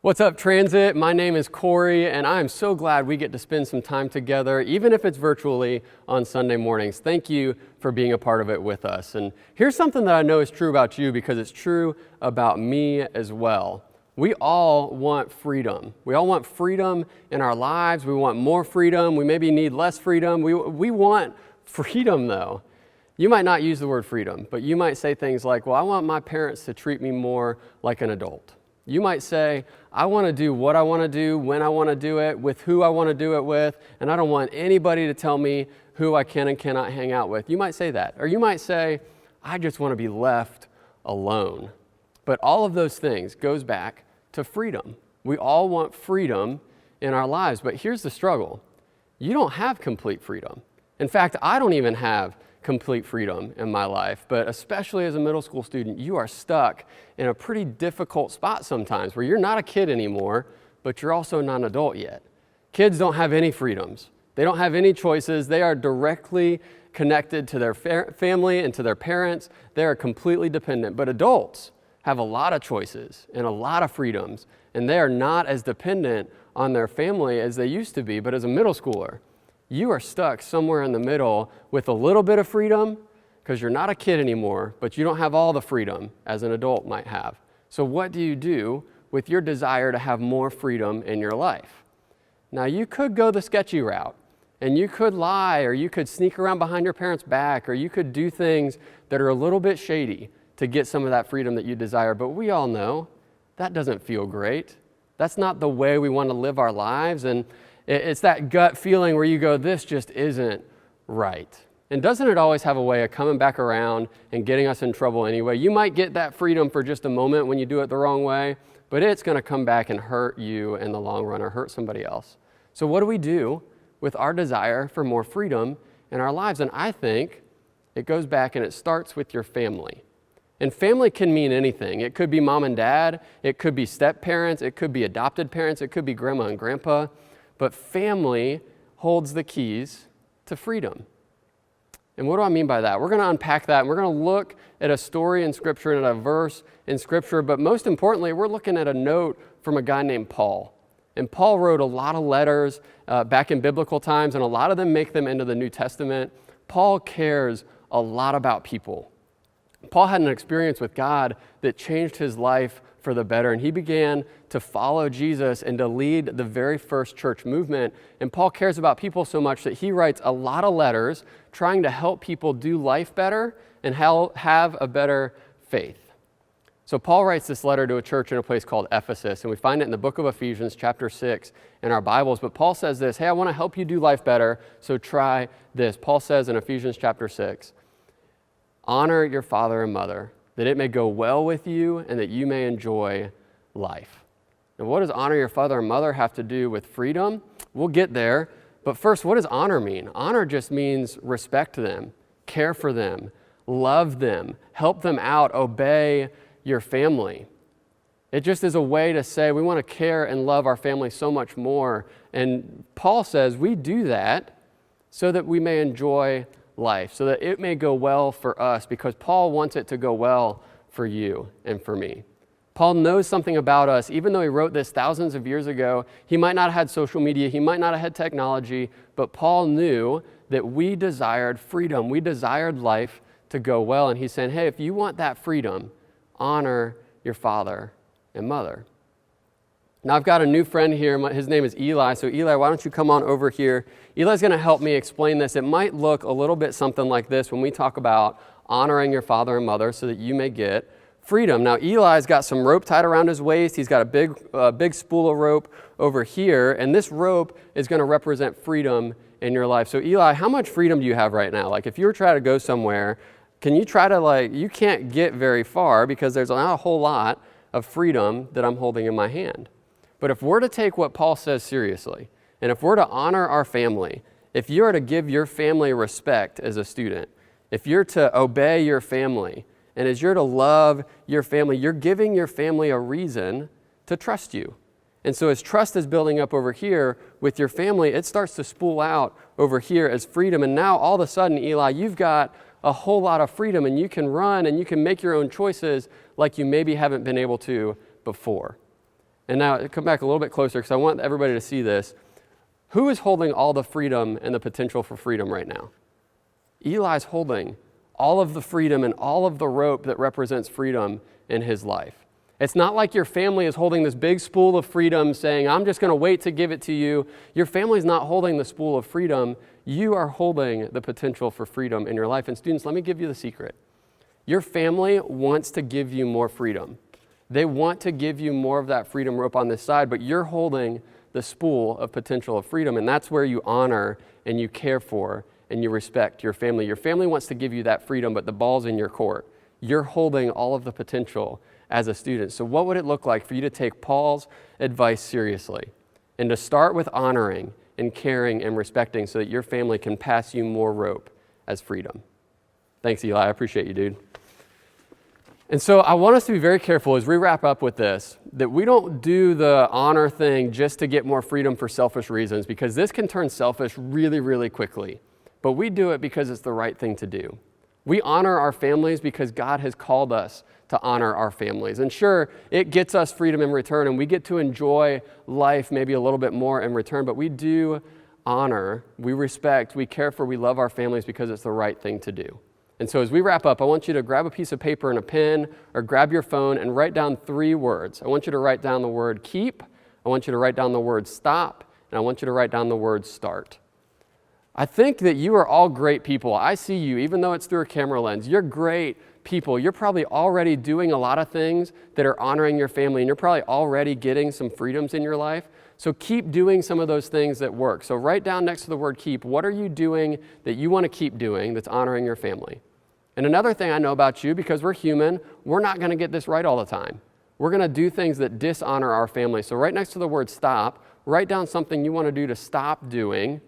What's up, Transit? My name is Corey, and I'm so glad we get to spend some time together, even if it's virtually on Sunday mornings. Thank you for being a part of it with us. And here's something that I know is true about you because it's true about me as well. We all want freedom. We all want freedom in our lives. We want more freedom. We maybe need less freedom. We want freedom, though. You might not use the word freedom, but you might say things like, well, I want my parents to treat me more like an adult. You might say, I want to do what I want to do, when I want to do it, with who I want to do it with, and I don't want anybody to tell me who I can and cannot hang out with. You might say that. Or you might say, I just want to be left alone. But all of those things goes back to freedom. We all want freedom in our lives, but here's the struggle. You don't have complete freedom. In fact, I don't even have complete freedom in my life, but especially as a middle school student, you are stuck in a pretty difficult spot sometimes where you're not a kid anymore, but you're also not an adult yet. Kids don't have any freedoms. They don't have any choices. They are directly connected to their family and to their parents. They are completely dependent, but adults have a lot of choices and a lot of freedoms, and they are not as dependent on their family as they used to be. But as a middle schooler, you are stuck somewhere in the middle with a little bit of freedom because you're not a kid anymore, but you don't have all the freedom as an adult might have. So what do you do with your desire to have more freedom in your life? Now, you could go the sketchy route, and you could lie, or you could sneak around behind your parents' back, or you could do things that are a little bit shady to get some of that freedom that you desire. But we all know that doesn't feel great. That's not the way we want to live our lives, and it's that gut feeling where you go, this just isn't right. And doesn't it always have a way of coming back around and getting us in trouble anyway? You might get that freedom for just a moment when you do it the wrong way, but it's going to come back and hurt you in the long run or hurt somebody else. So what do we do with our desire for more freedom in our lives? And I think it goes back and it starts with your family. And family can mean anything. It could be mom and dad. It could be step parents. It could be adopted parents. It could be grandma and grandpa. But family holds the keys to freedom. And what do I mean by that? We're going to unpack that, and we're going to look at a story in Scripture and at a verse in Scripture, but most importantly, we're looking at a note from a guy named Paul. And Paul wrote a lot of letters back in biblical times, and a lot of them make them into the New Testament. Paul cares a lot about people. Paul had an experience with God that changed his life for the better, and he began to follow Jesus and to lead the very first church movement. And Paul cares about people so much that he writes a lot of letters trying to help people do life better and have a better faith. So Paul writes this letter to a church in a place called Ephesus, and we find it in the book of Ephesians chapter 6 in our Bibles. But Paul says this, hey, I want to help you do life better, so try this. Paul says in Ephesians chapter 6, honor your father and mother, that it may go well with you and that you may enjoy life. And what does honor your father and mother have to do with freedom? We'll get there. But first, what does honor mean? Honor just means respect them, care for them, love them, help them out, obey your family. It just is a way to say we want to care and love our family so much more. And Paul says we do that so that we may enjoy life, so that it may go well for us, because Paul wants it to go well for you and for me. Paul knows something about us. Even though he wrote this thousands of years ago, he might not have had social media, he might not have had technology, but Paul knew that we desired freedom. We desired life to go well. And he's saying, hey, if you want that freedom, honor your father and mother. Now, I've got a new friend here. His name is Eli. So, Eli, why don't you come on over here? Eli's going to help me explain this. It might look a little bit something like this when we talk about honoring your father and mother so that you may get freedom. Now, Eli's got some rope tied around his waist. He's got a big spool of rope over here, and this rope is going to represent freedom in your life. So, Eli, how much freedom do you have right now? Like, if you were trying to go somewhere, can you try to, you can't get very far because there's not a whole lot of freedom that I'm holding in my hand. But if we're to take what Paul says seriously, and if we're to honor our family, if you're to give your family respect as a student, if you're to obey your family, and as you're to love your family, you're giving your family a reason to trust you. And so as trust is building up over here with your family, it starts to spool out over here as freedom. And now all of a sudden, Eli, you've got a whole lot of freedom, and you can run and you can make your own choices like you maybe haven't been able to before. And now come back a little bit closer because I want everybody to see this. Who is holding all the freedom and the potential for freedom right now? Eli's holding all of the freedom and all of the rope that represents freedom in his life. It's not like your family is holding this big spool of freedom saying, I'm just going to wait to give it to you. Your family's not holding the spool of freedom. You are holding the potential for freedom in your life. And students, let me give you the secret. Your family wants to give you more freedom. They want to give you more of that freedom rope on this side, but you're holding the spool of potential of freedom, and that's where you honor and you care for and you respect your family. Your family wants to give you that freedom, but the ball's in your court. You're holding all of the potential as a student. So what would it look like for you to take Paul's advice seriously and to start with honoring and caring and respecting so that your family can pass you more rope as freedom? Thanks, Eli. I appreciate you, dude. And so I want us to be very careful as we wrap up with this, that we don't do the honor thing just to get more freedom for selfish reasons, because this can turn selfish really, really quickly. But we do it because it's the right thing to do. We honor our families because God has called us to honor our families. And sure, it gets us freedom in return, and we get to enjoy life maybe a little bit more in return, but we do honor, we respect, we care for, we love our families because it's the right thing to do. And so as we wrap up, I want you to grab a piece of paper and a pen or grab your phone and write down 3 words. I want you to write down the word keep, I want you to write down the word stop, and I want you to write down the word start. I think that you are all great people. I see you, even though it's through a camera lens. You're great people. You're probably already doing a lot of things that are honoring your family, and you're probably already getting some freedoms in your life. So keep doing some of those things that work. So write down next to the word keep, what are you doing that you want to keep doing that's honoring your family? And another thing I know about you, because we're human, we're not going to get this right all the time. We're going to do things that dishonor our family. So right next to the word stop, write down something you want to do to stop doing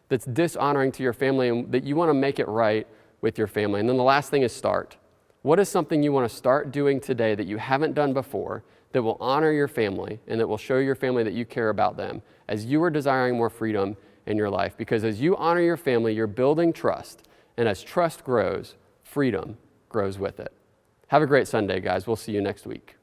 that's dishonoring to your family and that you want to make it right with your family. And then the last thing is start. What is something you want to start doing today that you haven't done before that will honor your family and that will show your family that you care about them as you are desiring more freedom in your life? Because as you honor your family, you're building trust. And as trust grows, freedom grows with it. Have a great Sunday, guys. We'll see you next week.